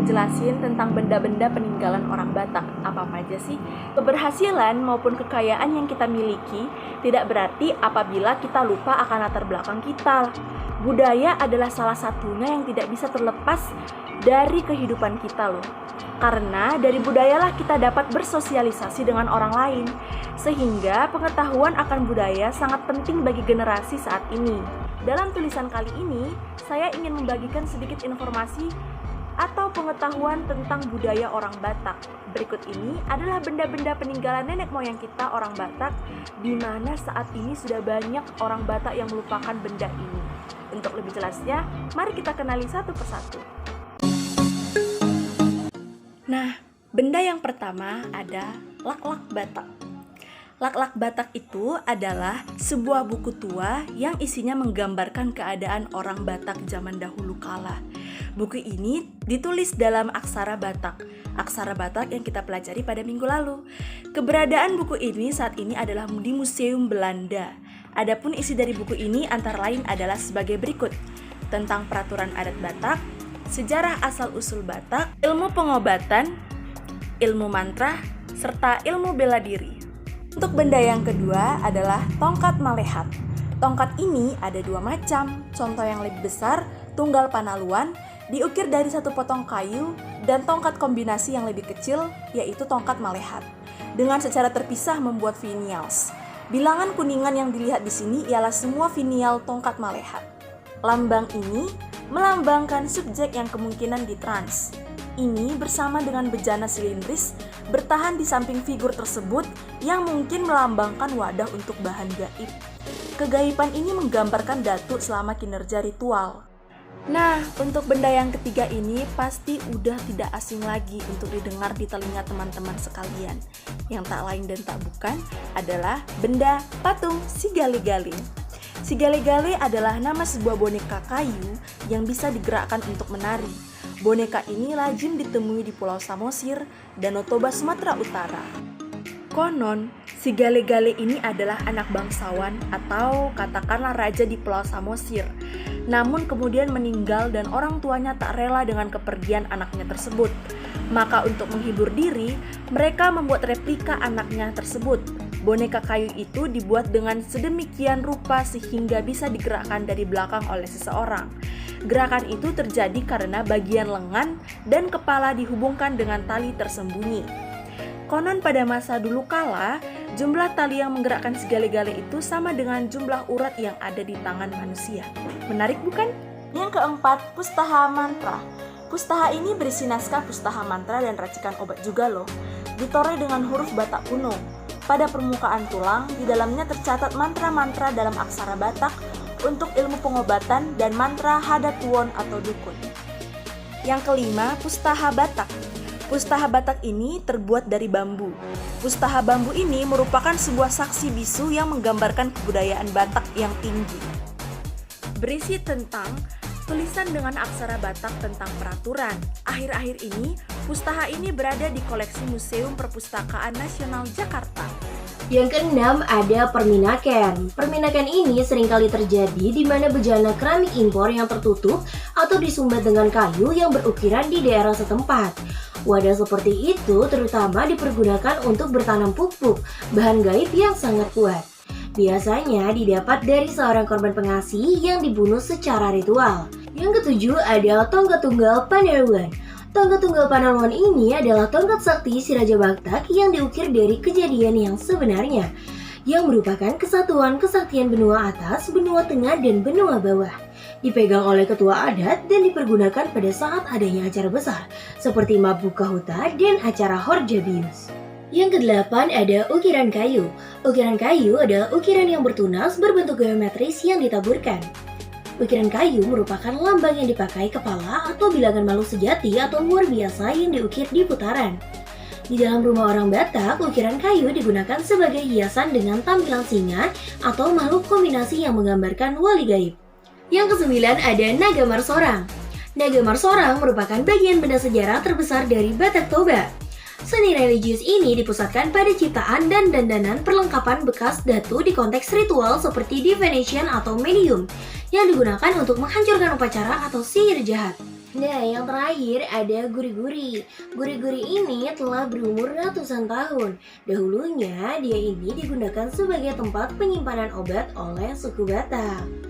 ngejelasin tentang benda-benda peninggalan orang Batak. Apa aja sih? Keberhasilan maupun kekayaan yang kita miliki tidak berarti apabila kita lupa akan latar belakang kita. Budaya adalah salah satunya yang tidak bisa terlepas dari kehidupan kita loh. Karena dari budayalah kita dapat bersosialisasi dengan orang lain. Sehingga pengetahuan akan budaya sangat penting bagi generasi saat ini. Dalam tulisan kali ini, saya ingin membagikan sedikit informasi atau pengetahuan tentang budaya orang Batak. Berikut ini adalah benda-benda peninggalan nenek moyang kita orang Batak, di mana saat ini sudah banyak orang Batak yang melupakan benda ini. Untuk lebih jelasnya, mari kita kenali satu persatu. Nah, benda yang pertama ada Lak-Lak Batak. Lak-Lak Batak itu adalah sebuah buku tua yang isinya menggambarkan keadaan orang Batak zaman dahulu kala. Buku ini ditulis dalam aksara Batak yang kita pelajari pada minggu lalu. Keberadaan buku ini saat ini adalah di Museum Belanda. Adapun isi dari buku ini antara lain adalah sebagai berikut: tentang peraturan adat Batak, sejarah asal-usul Batak, ilmu pengobatan, ilmu mantra, serta ilmu bela diri. Untuk benda yang kedua adalah tongkat malehat. Tongkat ini ada dua macam. Contoh yang lebih besar, tunggal panaluan, diukir dari satu potong kayu, dan tongkat kombinasi yang lebih kecil, yaitu tongkat malehat, dengan secara terpisah membuat finials. Bilangan kuningan yang dilihat di sini ialah semua finial tongkat malehat. Lambang ini melambangkan subjek yang kemungkinan ditrans. Ini bersama dengan bejana silindris bertahan di samping figur tersebut yang mungkin melambangkan wadah untuk bahan gaib. Kegaiban ini menggambarkan datuk selama kinerja ritual. Nah, untuk benda yang ketiga ini pasti udah tidak asing lagi untuk didengar di telinga teman-teman sekalian. Yang tak lain dan tak bukan adalah benda patung si Gale-Gale. Si Gale-Gale adalah nama sebuah boneka kayu yang bisa digerakkan untuk menari. Boneka ini lazim ditemui di Pulau Samosir, Danau Toba, Sumatera Utara. Konon, si Gale-Gale ini adalah anak bangsawan atau katakanlah raja di Pulau Samosir. Namun kemudian meninggal dan orang tuanya tak rela dengan kepergian anaknya tersebut. Maka untuk menghibur diri, mereka membuat replika anaknya tersebut. Boneka kayu itu dibuat dengan sedemikian rupa sehingga bisa digerakkan dari belakang oleh seseorang. Gerakan itu terjadi karena bagian lengan dan kepala dihubungkan dengan tali tersembunyi. Konon pada masa dulu kala, jumlah tali yang menggerakkan si Gale-Gale itu sama dengan jumlah urat yang ada di tangan manusia. Menarik bukan? Yang keempat, Pustaha Mantra. Pustaha ini berisi naskah pustaha mantra dan racikan obat juga loh. Ditoreh dengan huruf Batak kuno. Pada permukaan tulang, di dalamnya tercatat mantra-mantra dalam aksara Batak untuk ilmu pengobatan dan mantra hadatuwon atau dukun. Yang kelima, Pustaha Batak. Pustaha Batak ini terbuat dari bambu. Pustaha bambu ini merupakan sebuah saksi bisu yang menggambarkan kebudayaan Batak yang tinggi. Berisi tentang tulisan dengan aksara Batak tentang peraturan. Akhir-akhir ini, pustaha ini berada di koleksi Museum Perpustakaan Nasional Jakarta. Yang keenam ada perminaken. Perminaken ini seringkali terjadi di mana bejana keramik impor yang tertutup atau disumbat dengan kayu yang berukiran di daerah setempat. Wadah seperti itu terutama dipergunakan untuk bertanam pupuk, bahan gaib yang sangat kuat. Biasanya didapat dari seorang korban pengasih yang dibunuh secara ritual. Yang ketujuh ada tongkat tunggal panaluan. Tongkat tunggal panaluan ini adalah tongkat sakti si Raja Batak yang diukir dari kejadian yang sebenarnya, yang merupakan kesatuan kesaktian benua atas, benua tengah, dan benua bawah. Dipegang oleh ketua adat dan dipergunakan pada saat adanya acara besar, seperti Mabuka Huta dan acara Horjabius. Yang kedelapan ada ukiran kayu. Ukiran kayu adalah ukiran yang bertunas berbentuk geometris yang ditaburkan. Ukiran kayu merupakan lambang yang dipakai kepala atau bilangan makhluk sejati atau luar biasa yang diukir di putaran. Di dalam rumah orang Batak, ukiran kayu digunakan sebagai hiasan dengan tampilan singa atau makhluk kombinasi yang menggambarkan wali gaib. Yang kesembilan ada naga marsorang. Naga marsorang merupakan bagian benda sejarah terbesar dari Batak Toba. Seni religius ini dipusatkan pada ciptaan dan dandanan perlengkapan bekas datu di konteks ritual seperti divination atau medium yang digunakan untuk menghancurkan upacara atau sihir jahat. Nah, yang terakhir ada guri-guri. Guri-guri ini telah berumur ratusan tahun. Dahulunya, dia ini digunakan sebagai tempat penyimpanan obat oleh suku Batak.